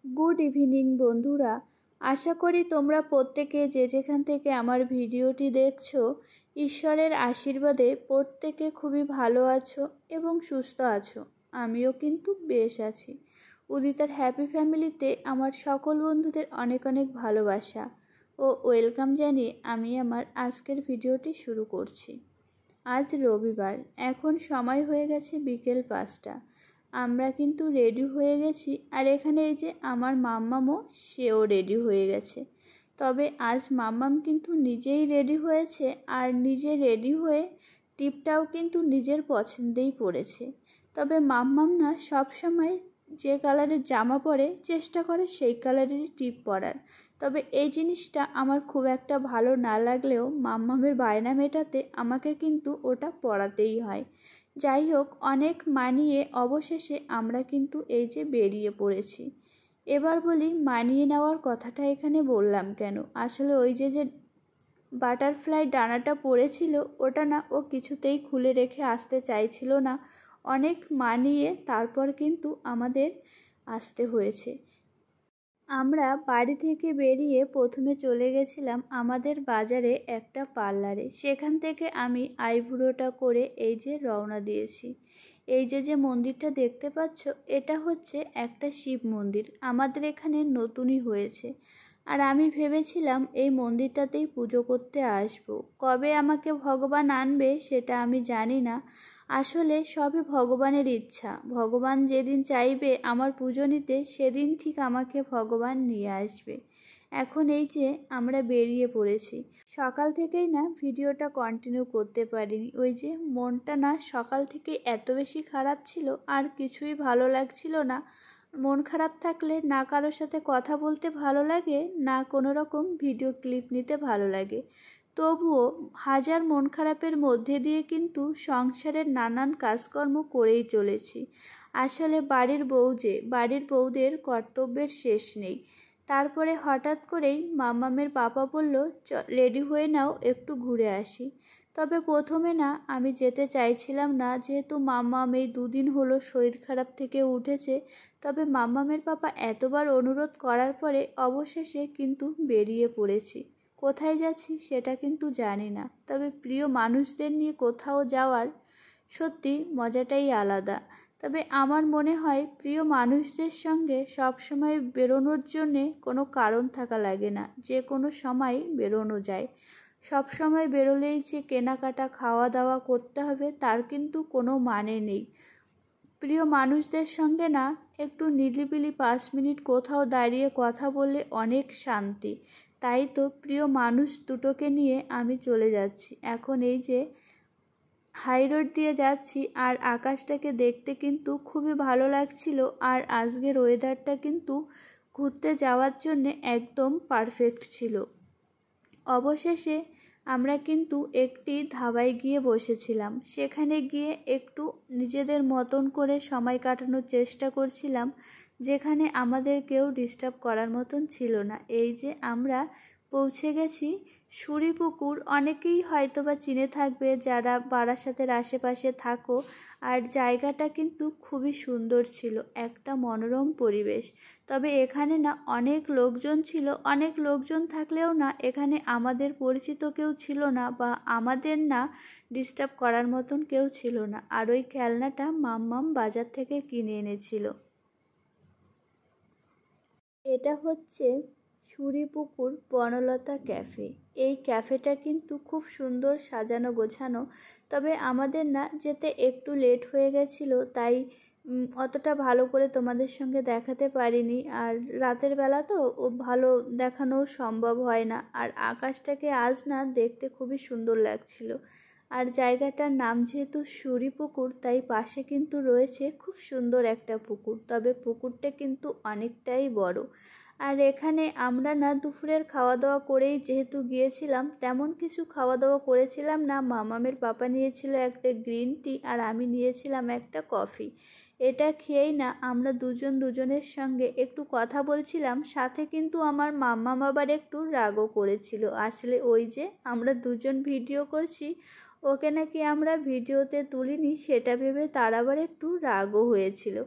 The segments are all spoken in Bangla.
গুড ইভিনিং বন্ধুরা, আশা করি তোমরা প্রত্যেকে যে যেখান থেকে আমার ভিডিওটি দেখছো ঈশ্বরের আশীর্বাদে প্রত্যেকে খুবই ভালো আছো এবং সুস্থ আছো। আমিও কিন্তু বেশ আছি। উদিতার হ্যাপি ফ্যামিলিতে আমার সকল বন্ধুদের অনেক অনেক ভালোবাসা ও ওয়েলকাম জানিয়ে আমি আমার আজকের ভিডিওটি শুরু করছি। আজ রবিবার, এখন সময় হয়ে গেছে বিকেল 5টা। আমরা কিন্তু রেডি হয়ে গেছি, আর এখানে এই যে আমার মাম্মামও সেও রেডি হয়ে গেছে। তবে আজ মাম্মাম কিন্তু নিজেই রেডি হয়েছে, আর নিজে রেডি হয়ে টিপটাও কিন্তু নিজের পছন্দেই পরেছে। তবে মাম্মাম না সব সময় যে কালারের জামা পরে চেষ্টা করে সেই কালারেরই টিপ পরার। তবে এই জিনিসটা আমার খুব একটা ভালো না লাগলেও মাম্মামের বায়না মেটাতে আমাকে কিন্তু ওটা পরাতেই হয়। যাই হোক, অনেক মানিয়ে অবশেষে আমরা কিন্তু এই যে বেরিয়ে পড়েছি। এবার বলি মানিয়ে নেওয়ার কথাটা এখানে বললাম কেন। আসলে ওই যে বাটারফ্লাই ডানাটা পড়েছিল ওটা না ও কিছুতেই খুলে রেখে আসতে চাইছিল না। অনেক মানিয়ে তারপর কিন্তু আমাদের আসতে হয়েছে। আমরা বাড়ি থেকে বেরিয়ে প্রথমে চলে গেছিলাম আমাদের বাজারে একটা পার্লারে। সেখান থেকে আমি আইব্রোটা করে এই যে রওনা দিয়েছি। এই যে মন্দিরটা দেখতে পাচ্ছ, এটা হচ্ছে একটা শিব মন্দির, আমাদের এখানে নতুনই হয়েছে। আর আমি ভেবেছিলাম এই মন্দিরটাতেই পুজো করতে আসব। কবে আমাকে ভগবান আনবে সেটা আমি জানি না। আসলে সবই ভগবানের ইচ্ছা। ভগবান যেদিন চাইবে আমার পুজো নিতে সেদিন ঠিক আমাকে ভগবান নিয়ে আসবে। এখন এই যে আমরা বেরিয়ে পড়েছি। সকাল থেকেই না ভিডিওটা কন্টিনিউ করতে পারিনি। ওই যে মনটা না সকাল থেকে এত বেশি খারাপ ছিল, আর কিছুই ভালো লাগছিল না। মন খারাপ থাকলে না কারোর সাথে কথা বলতে ভালো লাগে, না কোনো রকম ভিডিও ক্লিপ নিতে ভালো লাগে। তবুও হাজার মন খারাপের মধ্যে দিয়ে কিন্তু সংসারের নানান কাজকর্ম করেই চলেছি। আসলে বাড়ির বউদের কর্তব্যের শেষ নেই। তারপরে হঠাৎ করেই মাম্মামের পাপা বলল, রেডি হয়ে নাও, একটু ঘুরে আসি। তবে প্রথমে না আমি যেতে চাইছিলাম না, যেহেতু মাম্মাম এই 2 দিন হলো শরীর খারাপ থেকে উঠেছে। তবে মাম্মামের পাপা এতবার অনুরোধ করার পরে অবশেষে কিন্তু বেরিয়ে পড়েছি। কোথায় যাচ্ছি সেটা কিন্তু জানি না, তবে প্রিয় মানুষদের নিয়ে কোথাও যাওয়ার সত্যি মজাটাই আলাদা। তবে আমার মনে হয় প্রিয় মানুষদের সঙ্গে সবসময় বেরোনোর জন্যে কোনো কারণ থাকা লাগে না, যে কোনো সময় বেরোনো যায়। সব সময় বেরোলেই যে কেনাকাটা খাওয়া দাওয়া করতে হবে তার কিন্তু কোনো মানে নেই। প্রিয় মানুষদের সঙ্গে না একটু নিরিবিলি 5 মিনিট কোথাও দাঁড়িয়ে কথা বললে অনেক শান্তি। তাই তো প্রিয় মানুষ দুটোকে নিয়ে আমি চলে যাচ্ছি। এখন এই যে হাই রোড দিয়ে যাচ্ছি, আর আকাশটাকে দেখতে কিন্তু খুবই ভালো লাগছিল। আর আজকের ওয়েদারটা কিন্তু ঘুরতে যাওয়ার জন্যে একদম পারফেক্ট ছিল। অবশেষে আমরা কিন্তু একটি ধাবায় গিয়ে বসেছিলাম। সেখানে গিয়ে একটু নিজেদের মতন করে সময় কাটানোর চেষ্টা করছিলাম, যেখানে আমাদের কেউ ডিস্টার্ব করার মতন ছিল না। এই যে আমরা পৌঁছে গেছি সুরিপুকুর। অনেকেই হয়তো বা চিনে থাকবে যারা বারাসাতের আশেপাশে থাকো। আর জায়গাটা কিন্তু খুবই সুন্দর ছিল, একটা মনোরম পরিবেশ। তবে এখানে না অনেক লোকজন ছিল। অনেক লোকজন থাকলেও না এখানে আমাদের পরিচিত কেউ ছিল না, বা আমাদের না ডিস্টার্ব করার মতন কেউ ছিল না। আর ওই খেলনাটা মাম্মাম বাজার থেকে কিনে এনেছিল। এটা হচ্ছে সুরিপুকুর বনলতা ক্যাফে। এই ক্যাফেটা কিন্তু খুব সুন্দর সাজানো গোছানো। তবে আমাদের না যেতে একটু লেট হয়ে গেছিলো, তাই অতটা ভালো করে তোমাদের সঙ্গে দেখাতে পারিনি। আর রাতের বেলা তো ভালো দেখানো সম্ভব হয় না। আর আকাশটাকে আজ না দেখতে খুবই সুন্দর লাগছিল। আর জায়গাটার নাম যেহেতু সুরিপুকুর, তাই পাশে কিন্তু রয়েছে খুব সুন্দর একটা পুকুর। তবে পুকুরটা কিন্তু অনেকটাই বড়। আর এখানে আমরা না দুপুরের খাওয়া দাওয়া করেই যেহেতু গিয়েছিলাম, তেমন কিছু খাওয়া দাওয়া করেছিলাম না। মামামের পাপা নিয়েছিল একটা গ্রিন টি, আর আমি নিয়েছিলাম একটা কফি। এটা খেয়েই না আমরা দুজনের সঙ্গে একটু কথা বলছিলাম। সাথে কিন্তু আমার মাম্মাম আবার একটু রাগও করেছিল। আসলে ওই যে আমরা দুজন ভিডিও করছি, ওকে নাকি আমরা ভিডিওতে তুলিনি সেটা ভেবে তার আবার একটু রাগও হয়েছিল।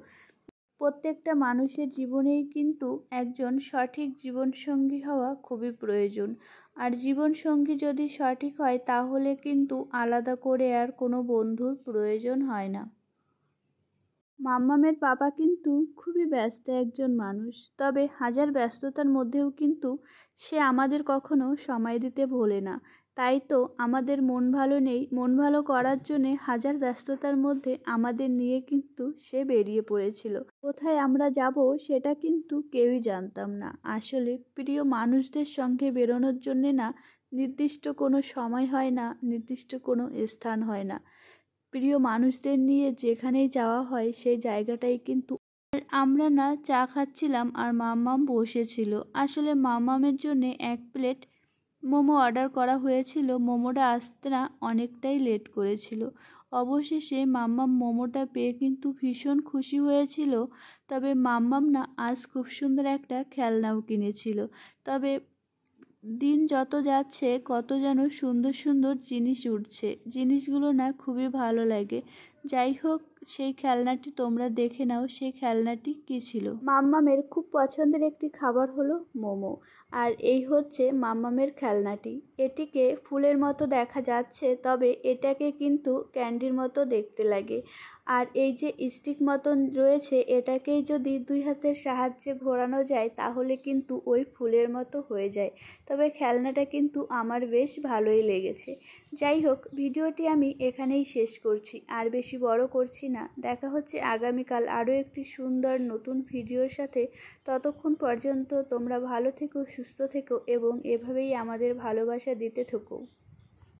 প্রত্যেকটা মানুষের জীবনেই কিন্তু একজন সঠিক জীবনসঙ্গী হওয়া খুবই প্রয়োজন। আর জীবনসঙ্গী যদি সঠিক হয় তাহলে কিন্তু আলাদা করে আর কোনো বন্ধুর প্রয়োজন হয় না। মাম্মামের বাবা কিন্তু খুবই ব্যস্ত একজন মানুষ, তবে হাজার ব্যস্ততার মধ্যেও কিন্তু সে আমাদের কখনো সময় দিতে ভোলে না। তাই তো আমাদের মন ভালো নেই, মন ভালো করার জন্যে হাজার ব্যস্ততার মধ্যে আমাদের নিয়ে কিন্তু সে বেরিয়ে পড়েছিল। কোথায় আমরা যাব সেটা কিন্তু কেউই জানতাম না। আসলে প্রিয় মানুষদের সঙ্গে বেরোনোর জন্যে না নির্দিষ্ট কোনো সময় হয় না, নির্দিষ্ট কোনো স্থান হয় না। প্রিয় মানুষদের নিয়ে যেখানেই যাওয়া হয় সেই জায়গাটাই কিন্তু। আর আমরা না চা খাচ্ছিলাম আর মাম্মাম বসেছিল। আসলে মাম্মামের জন্যে 1 প্লেট মোমো অর্ডার করা হয়েছিল। মোমোটা আসতে না অনেকটাই লেট করেছিল। অবশেষে মাম্মাম মোমোটা পেয়ে কিন্তু ভীষণ খুশি হয়েছিল। তবে মাম্মাম না আজ খুব সুন্দর একটা খেলনাও কিনেছিল। তবে দিন যত যাচ্ছে কত যেন সুন্দর সুন্দর জিনিস উঠছে, জিনিসগুলো না খুবই ভালো লাগে। যাই হোক, সেই খেলনাটি তোমরা দেখে নাও সেই খেলনাটি কী ছিল। মাম্মামের খুব পছন্দের একটি খাবার হলো মোমো। আর এই হচ্ছে মাম্মামের খেলনাটি। এটিকে ফুলের মতো দেখা যাচ্ছে, তবে এটাকে কিন্তু ক্যান্ডির মতো দেখতে লাগে। আর এই যে স্টিক মতন রয়েছে, এটাকেই যদি 2 হাতের সাহায্যে ঘোরানো যায় তাহলে কিন্তু ওই ফুলের মতো হয়ে যায়। তবে খেলনাটা কিন্তু আমার বেশ ভালোই লেগেছে। যাই হোক, ভিডিওটি আমি এখানেই শেষ করছি, আর বেশি বড় করছি না। দেখা হচ্ছে আগামীকাল আরও একটি সুন্দর নতুন ভিডিওর সাথে। ততক্ষণ পর্যন্ত তোমরা ভালো থেকো, সুস্থ থেকো এবং এভাবেই আমাদের ভালোবাসা দিতে থেকো।